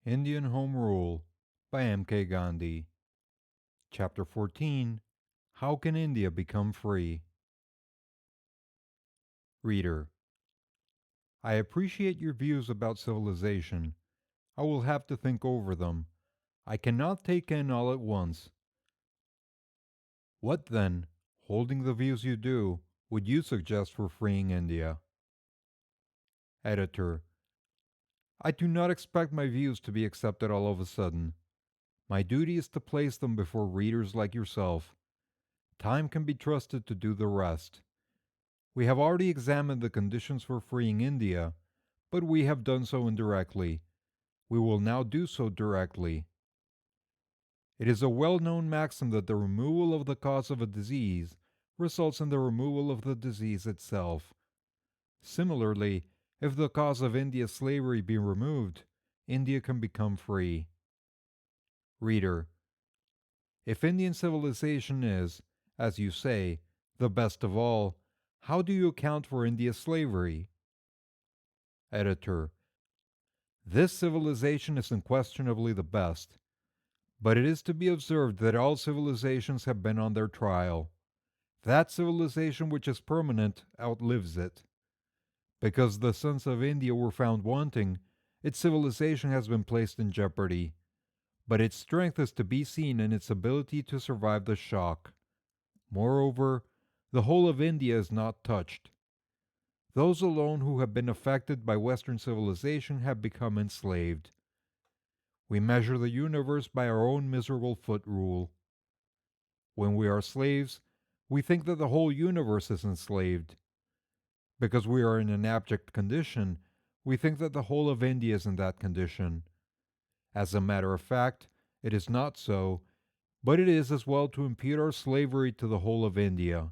Indian Home Rule by M.K. Gandhi. Chapter 14. How Can India Become Free? Reader, I appreciate your views about civilization. I will have to think over them. I cannot take in all at once. What then, holding the views you do, would you suggest for freeing India? Editor, I do not expect my views to be accepted all of a sudden. My duty is to place them before readers like yourself. Time can be trusted to do the rest. We have already examined the conditions for freeing India, but we have done so indirectly. We will now do so directly. It is a well-known maxim that the removal of the cause of a disease results in the removal of the disease itself. Similarly, if the cause of India's slavery be removed, India can become free. Reader, if Indian civilization is, as you say, the best of all, how do you account for India's slavery? Editor, this civilization is unquestionably the best, but it is to be observed that all civilizations have been on their trial. That civilization which is permanent outlives it. Because the sons of India were found wanting, its civilization has been placed in jeopardy. But its strength is to be seen in its ability to survive the shock. Moreover, the whole of India is not touched. Those alone who have been affected by Western civilization have become enslaved. We measure the universe by our own miserable foot rule. When we are slaves, we think that the whole universe is enslaved. Because we are in an abject condition, we think that the whole of India is in that condition. As a matter of fact, it is not so, but it is as well to impute our slavery to the whole of India.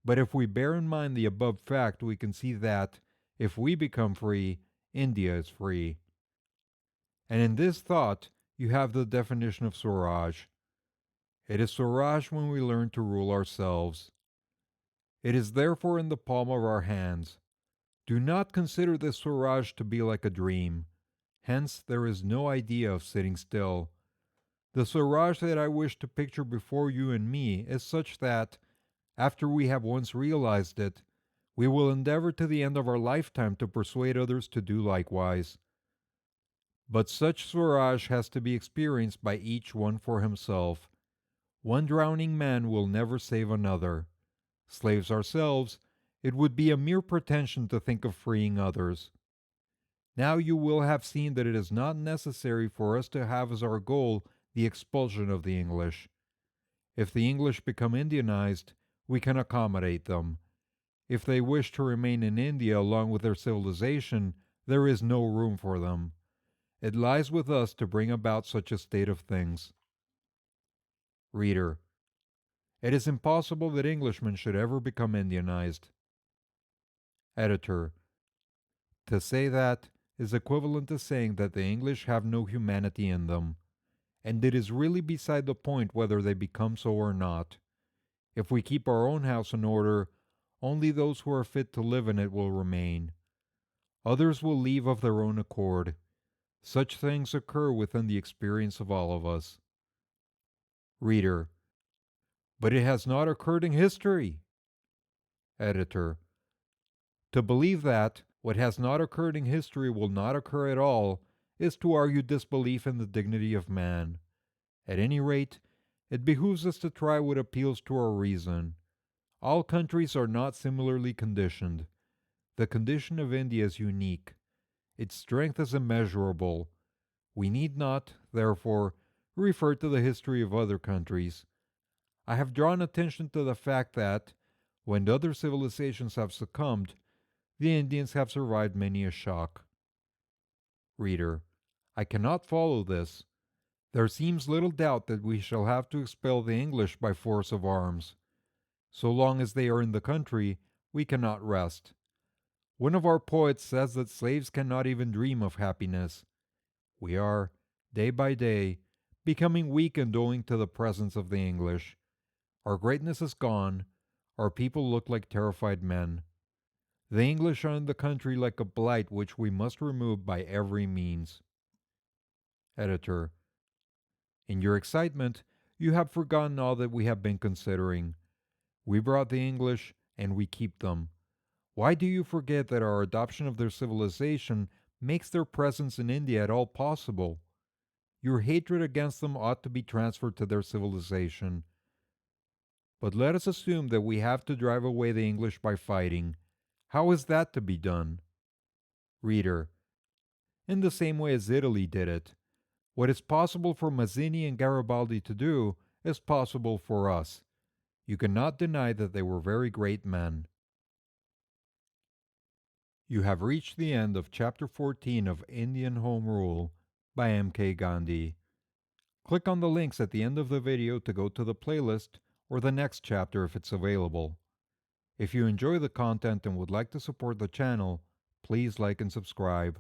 But if we bear in mind the above fact, we can see that, if we become free, India is free. And in this thought, you have the definition of Swaraj. It is Swaraj when we learn to rule ourselves. It is therefore in the palm of our hands. Do not consider this Swaraj to be like a dream. Hence, there is no idea of sitting still. The Swaraj that I wish to picture before you and me is such that, after we have once realized it, we will endeavor to the end of our lifetime to persuade others to do likewise. But such Swaraj has to be experienced by each one for himself. One drowning man will never save another. Slaves ourselves, it would be a mere pretension to think of freeing others. Now you will have seen that it is not necessary for us to have as our goal the expulsion of the English. If the English become Indianized, we can accommodate them. If they wish to remain in India along with their civilization, there is no room for them. It lies with us to bring about such a state of things. Reader, it is impossible that Englishmen should ever become Indianized. Editor, to say that is equivalent to saying that the English have no humanity in them, and it is really beside the point whether they become so or not. If we keep our own house in order, only those who are fit to live in it will remain. Others will leave of their own accord. Such things occur within the experience of all of us. Reader, but it has not occurred in history. Editor, to believe that what has not occurred in history will not occur at all is to argue disbelief in the dignity of man. At any rate, it behooves us to try what appeals to our reason. All countries are not similarly conditioned. The condition of India is unique. Its strength is immeasurable. We need not, therefore, refer to the history of other countries. I have drawn attention to the fact that, when other civilizations have succumbed, the Indians have survived many a shock. Reader, I cannot follow this. There seems little doubt that we shall have to expel the English by force of arms. So long as they are in the country, we cannot rest. One of our poets says that slaves cannot even dream of happiness. We are, day by day, becoming weakened owing to the presence of the English. Our greatness is gone. Our people look like terrified men. The English are in the country like a blight which we must remove by every means. Editor. In your excitement, you have forgotten all that we have been considering. We brought the English, and we keep them. Why do you forget that our adoption of their civilization makes their presence in India at all possible? Your hatred against them ought to be transferred to their civilization. But let us assume that we have to drive away the English by fighting. How is that to be done? Reader. In the same way as Italy did it. What is possible for Mazzini and Garibaldi to do is possible for us. You cannot deny that they were very great men. You have reached the end of Chapter 14 of Indian Home Rule by M.K. Gandhi. Click on the links at the end of the video to go to the playlist or the next chapter if it's available. If you enjoy the content and would like to support the channel, please like and subscribe.